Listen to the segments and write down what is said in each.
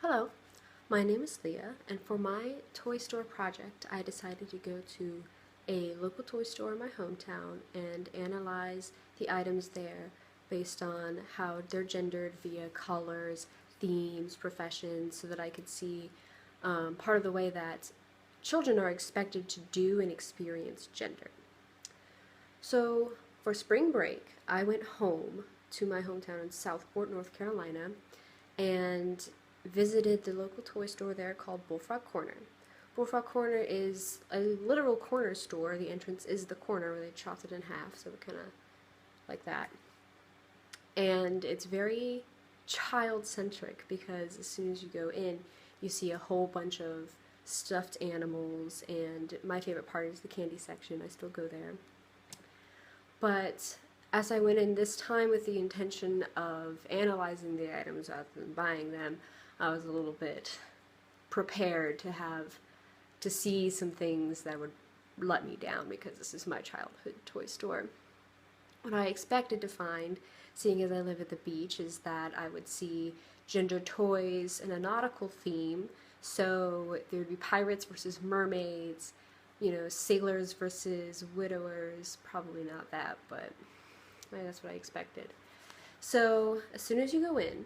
Hello, my name is Leah, and for my toy store project, I decided to go to a local toy store in my hometown and analyze the items there based on how they're gendered via colors, themes, professions, so that I could see part of the way that children are expected to do and experience gender. So for spring break, I went home to my hometown in Southport, North Carolina, and visited the local toy store there called Bullfrog Corner. Bullfrog Corner is a literal corner store. The entrance is the corner where they chopped it in half, so kind of like that. And it's very child-centric because as soon as you go in, you see a whole bunch of stuffed animals, and my favorite part is the candy section. I still go there. But as I went in this time with the intention of analyzing the items rather than buying them, I was a little bit prepared to see some things that would let me down because this is my childhood toy store. What I expected to find, seeing as I live at the beach, is that I would see gender toys and a nautical theme. So there would be pirates versus mermaids, sailors versus widowers. Probably not that, but that's what I expected. So as soon as you go in,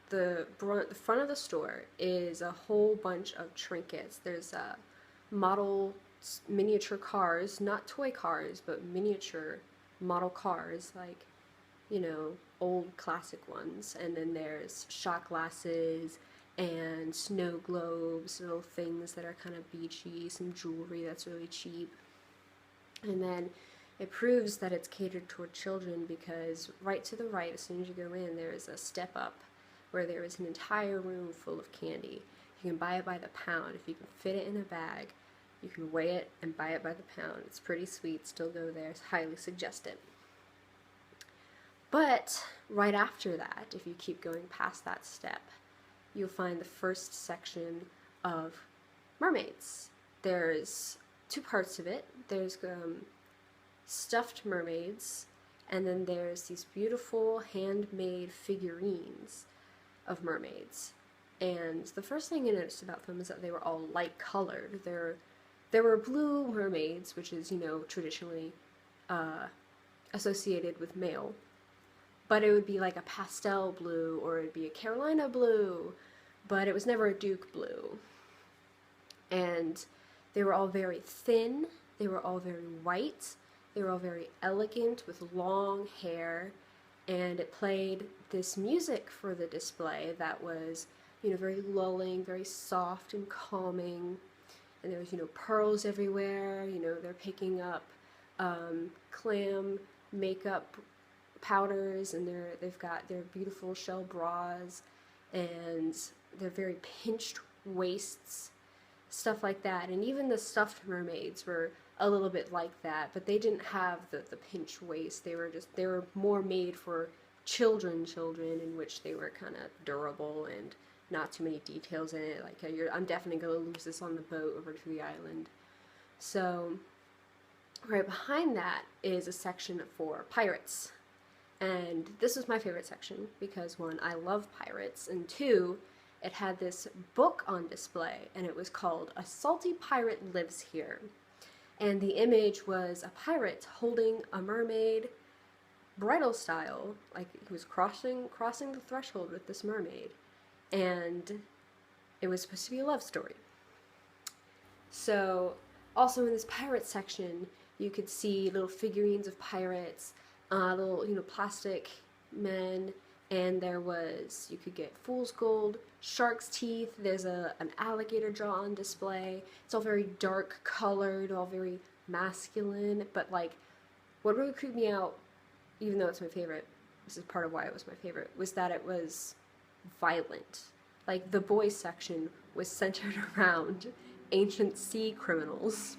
the front of the store is a whole bunch of trinkets. There's model miniature cars, not toy cars, but miniature model cars, like, old classic ones. And then there's shot glasses and snow globes, little things that are kind of beachy, some jewelry that's really cheap. And then it proves that it's catered toward children because right to the right, as soon as you go in, there is a step up where there is an entire room full of candy. You can buy it by the pound. If you can fit it in a bag, you can weigh it and buy it by the pound. It's pretty sweet. Still go there. It's highly suggested. But right after that, if you keep going past that step, you'll find the first section of mermaids. There's two parts of it. There's stuffed mermaids, and then there's these beautiful handmade figurines of mermaids. And the first thing I noticed about them is that they were all light colored. There were blue mermaids, which is, traditionally associated with male, but it would be like a pastel blue or it'd be a Carolina blue, but it was never a Duke blue. And they were all very thin, they were all very white, they were all very elegant with long hair, and it played this music for the display that was, very lulling, very soft and calming. And there was, pearls everywhere. They're picking up clam makeup powders, and they've got their beautiful shell bras, and they're very pinched waists, stuff like that. And even the stuffed mermaids were a little bit like that, but they didn't have the pinched waist. They were more made for children, in which they were kind of durable and not too many details in it. Like, I'm definitely going to lose this on the boat over to the island. So right behind that is a section for pirates. And this was my favorite section because, one, I love pirates, and two, it had this book on display, and it was called A Salty Pirate Lives Here. And the image was a pirate holding a mermaid, bridal style, like he was crossing the threshold with this mermaid, and it was supposed to be a love story. So also in this pirate section, you could see little figurines of pirates, little plastic men, and you could get fool's gold, shark's teeth. There's an alligator jaw on display. It's all very dark colored, all very masculine, but like what really creeped me out, even though it's my favorite, this is part of why it was my favorite, was that it was violent. Like the boys section was centered around ancient sea criminals.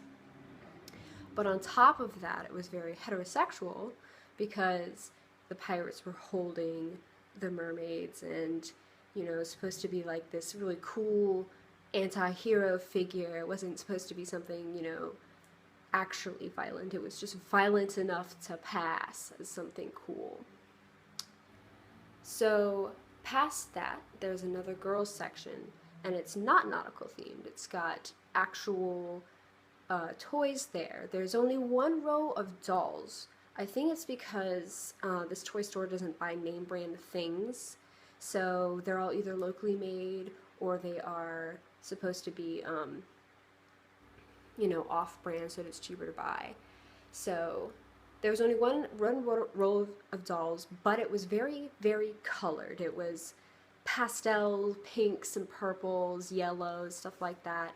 But on top of that, it was very heterosexual because the pirates were holding the mermaids, and it was supposed to be like this really cool anti-hero figure. It wasn't supposed to be something, actually violent. It was just violent enough to pass as something cool. So past that, there's another girls section and it's not nautical themed. It's got actual toys there. There's only one row of dolls. I think it's because this toy store doesn't buy name brand things, so they're all either locally made or they are supposed to be, off-brand, so it's cheaper to buy. So there was only one row of dolls, but it was very, very colored. It was pastel pinks and purples, yellows, stuff like that.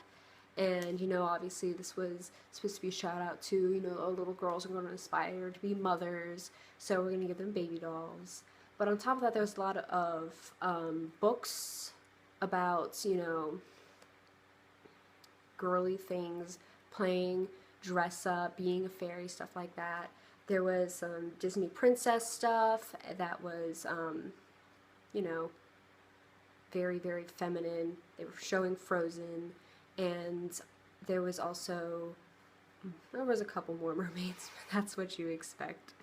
And, obviously this was supposed to be a shout out to, little girls are going to aspire to be mothers, so we're going to give them baby dolls. But on top of that, there was a lot of books about, girly things, playing, dress up, being a fairy, stuff like that. There was some Disney princess stuff that was, very, very feminine. They were showing Frozen, and there was a couple more mermaids, but that's what you expect.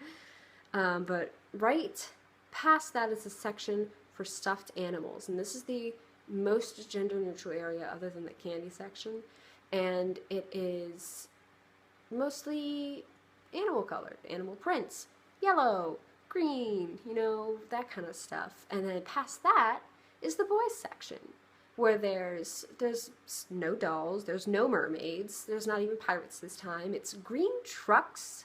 But right past that is a section for stuffed animals, and this is the most gender neutral area other than the candy section, and it is mostly animal colored, animal prints, yellow, green, that kind of stuff. And then past that is the boys section, where there's no dolls, there's no mermaids, there's not even pirates this time. It's green trucks,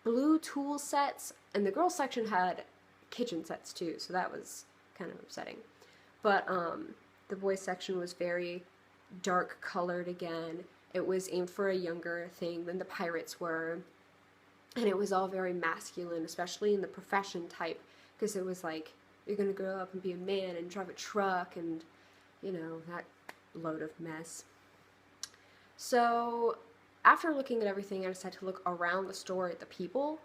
blue tool sets, and the girls section had kitchen sets too, so that was kind of upsetting. But the boys section was very dark colored again. It was aimed for a younger thing than the pirates were, and it was all very masculine, especially in the profession type, because it was like, you're gonna grow up and be a man and drive a truck and, that load of mess. So after looking at everything, I decided to look around the store at the people.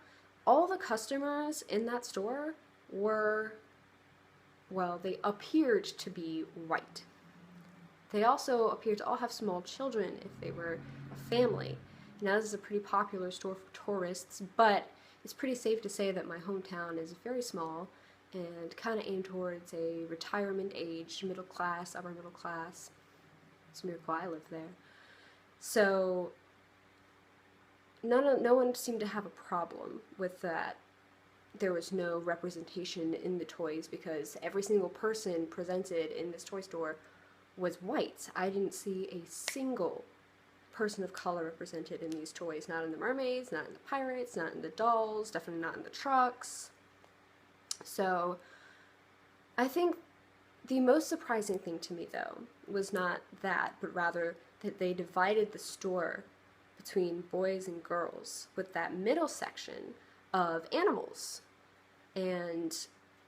All the customers in that store were, well, they appeared to be white. They also appeared to all have small children if they were a family. Now, this is a pretty popular store for tourists, but it's pretty safe to say that my hometown is very small and kind of aimed towards a retirement age, middle class, upper middle class. It's a miracle I live there. So no one seemed to have a problem with that. There was no representation in the toys because every single person presented in this toy store was white. I didn't see a single person of color represented in these toys. Not in the mermaids, not in the pirates, not in the dolls, definitely not in the trucks. So I think the most surprising thing to me, though, was not that, but rather that they divided the store between boys and girls with that middle section of animals. And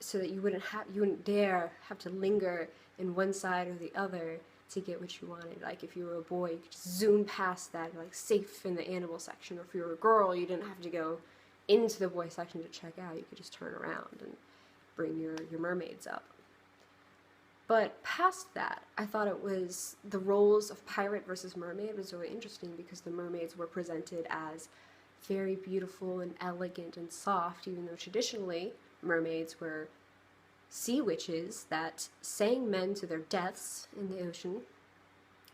so that you wouldn't dare have to linger in one side or the other to get what you wanted. Like if you were a boy, you could just zoom past that, like safe in the animal section. Or if you were a girl, you didn't have to go into the boy section to check out. You could just turn around and bring your mermaids up. But past that, I thought it was the roles of pirate versus mermaid was really interesting because the mermaids were presented as very beautiful and elegant and soft, even though traditionally mermaids were sea witches that sang men to their deaths in the ocean,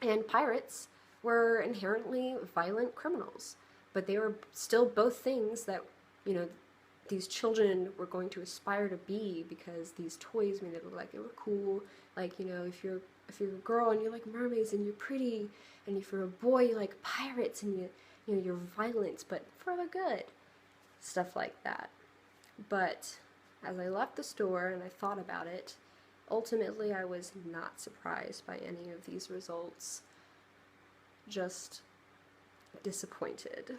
and pirates were inherently violent criminals. But they were still both things that, these children were going to aspire to be because these toys made it look like they were cool. Like, if you're a girl and you like mermaids and you're pretty, and if you're a boy you like pirates and you're violent, but for the good. Stuff like that. But as I left the store and I thought about it, ultimately I was not surprised by any of these results. Just disappointed.